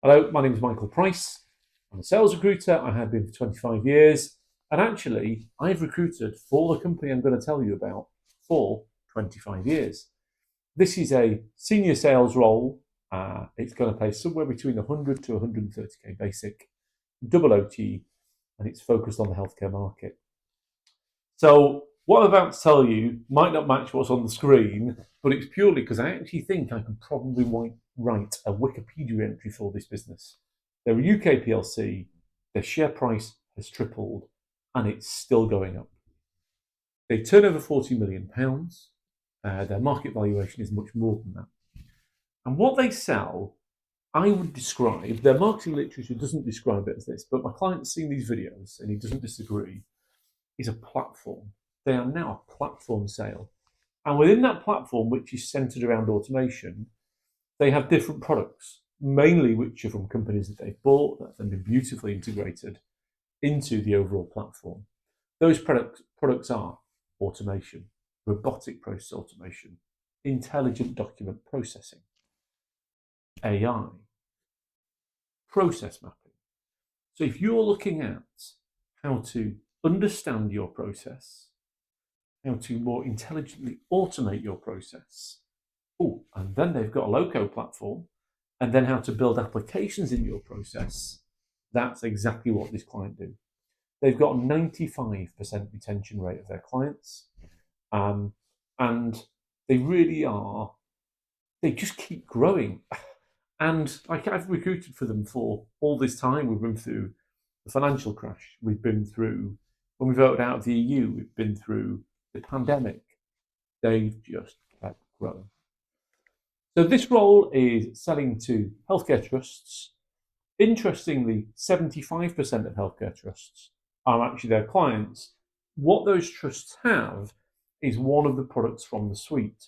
Hello, my name is Michael Price. I'm a sales recruiter. I have been for 25 years. And actually, I've recruited for the company I'm going to tell you about for 25 years. This is a senior sales role. It's going to pay somewhere between 100 to 130k basic, double OT, and it's focused on the healthcare market. So what I'm about to tell you might not match what's on the screen, but it's purely because I actually think I can probably write a Wikipedia entry for this business. They're a UK PLC, their share price has tripled, and it's still going up. They turn over £40 million. Their market valuation is much more than that. And what they sell, I would describe, their marketing literature doesn't describe it as this, but my client's seen these videos and he doesn't disagree, is a platform. They are now a platform sale. And within that platform, which is centered around automation, they have different products, mainly which are from companies that they've bought, that have been beautifully integrated into the overall platform. Those products are automation, robotic process automation, intelligent document processing, AI, process mapping. So if you're looking at how to understand your process, how to more intelligently automate your process, and then they've got a low-code platform, and then how to build applications in your process, that's exactly what this client do. They've got a 95% retention rate of their clients, and they really are, they just keep growing. And I've recruited for them for all this time. We've been through the financial crash. We've been through, when we voted out of the EU, we've been through the pandemic. They've just kept growing. So this role is selling to healthcare trusts. Interestingly, 75% of healthcare trusts are actually their clients. What those trusts have is one of the products from the suite.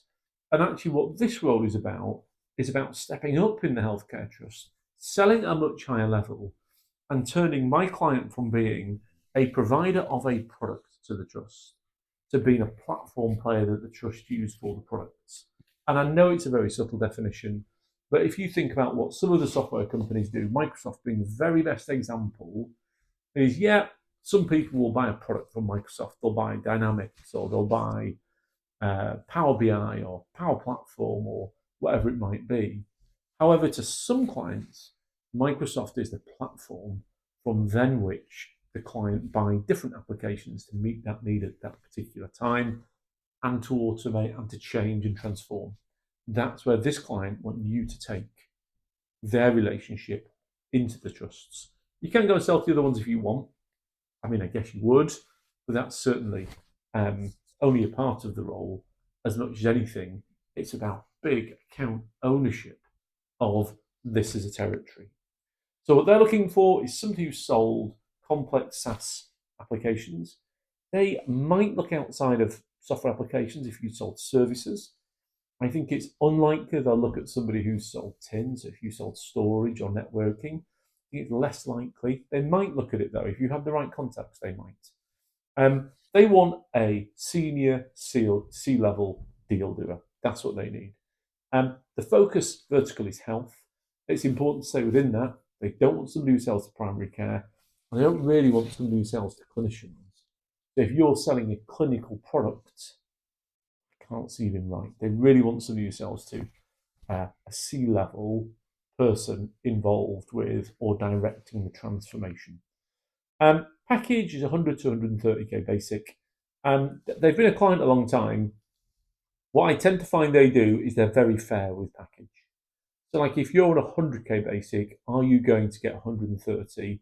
And actually what this role is about stepping up in the healthcare trust, selling at a much higher level, and turning my client from being a provider of a product to the trust to being a platform player that the trust use for the products. And I know it's a very subtle definition, but if you think about what some of the software companies do, Microsoft being the very best example, is some people will buy a product from Microsoft. They'll buy Dynamics, or they'll buy Power BI or Power Platform or whatever it might be. However, to some clients, Microsoft is the platform from then which the client buy different applications to meet that need at that particular time, and to automate and to change and transform. That's where this client want you to take their relationship into the trusts. You can go and sell to the other ones if you want. I mean, I guess you would, but that's certainly only a part of the role. As much as anything, it's about big account ownership of this as a territory. So what they're looking for is somebody who's sold complex SaaS applications. They might look outside of software applications if you sold services. I think it's unlikely they'll look at somebody who's sold tins. If you sold storage or networking, I think it's less likely. They might look at it though. If you have the right contacts, they might. They want a senior C-level deal doer. That's what they need. The focus vertical is health. It's important to say within that, they don't want somebody who sells to primary care, and they don't really want somebody who sells to clinicians. So if you're selling a clinical product, I can't see them right. They really want somebody who sells to a C-level person involved with or directing the transformation. Package is 100 to 130k basic. They've been a client a long time. What I tend to find they do is they're very fair with package. So like if you're on 100k basic, are you going to get 130?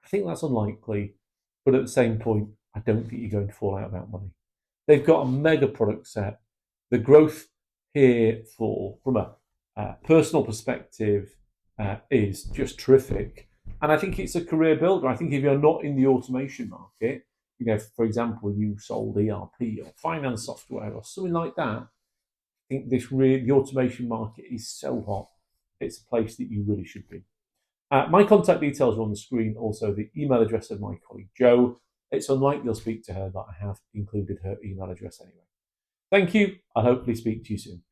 I think that's unlikely, but at the same point, I don't think you're going to fall out about money. They've got a mega product set. The growth here from a personal perspective is just terrific. And I think it's a career builder. I think if you're not in the automation market, for example, you sold ERP or finance software or something like that, I think the automation market is so hot. It's a place that you really should be. My contact details are on the screen, also the email address of my colleague Jo. It's unlikely you'll speak to her, but I have included her email address anyway. Thank you. I'll hopefully speak to you soon.